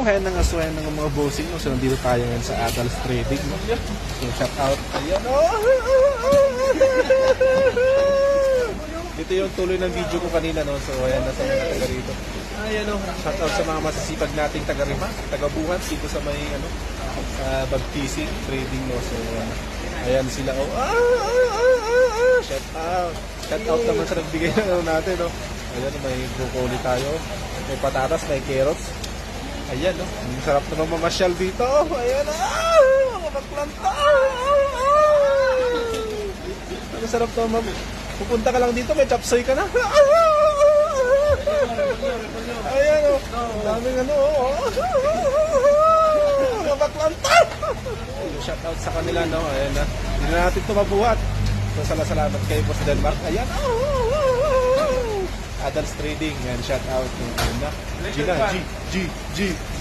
kaya nang aswayan ng mga bossing. No? So, nandito tayo ngayon sa Adals Trading. No? So, shout out. Ayan, Ito yung tuloy ng video ko kanina, no? So, ayan, nasa mga taga rito. Ayan, shout out sa mga masasipag nating taga-Rima, taga-Buhat, dito sa may, Bag-Fishing Trading, no? So, ayan sila, shout out. Shout out naman sa nagbigay na natin, no? Ayan, may broccoli tayo. May patatas, may carrots. Ayan, no? Ang sarap naman mamasyal dito. Ayan, mga baklanta. Ang sarap naman. Pupunta ka lang dito, may chapsoy ka na. Ayan, oh. Daming mga baklanta. Shout out sa kanila, no? Ayan na. Hindi na natin ito mabuhat. So, salamat kayo po sa Denmark. Ayan, Adals Trading. Ayan, shout out. Ayan na. G.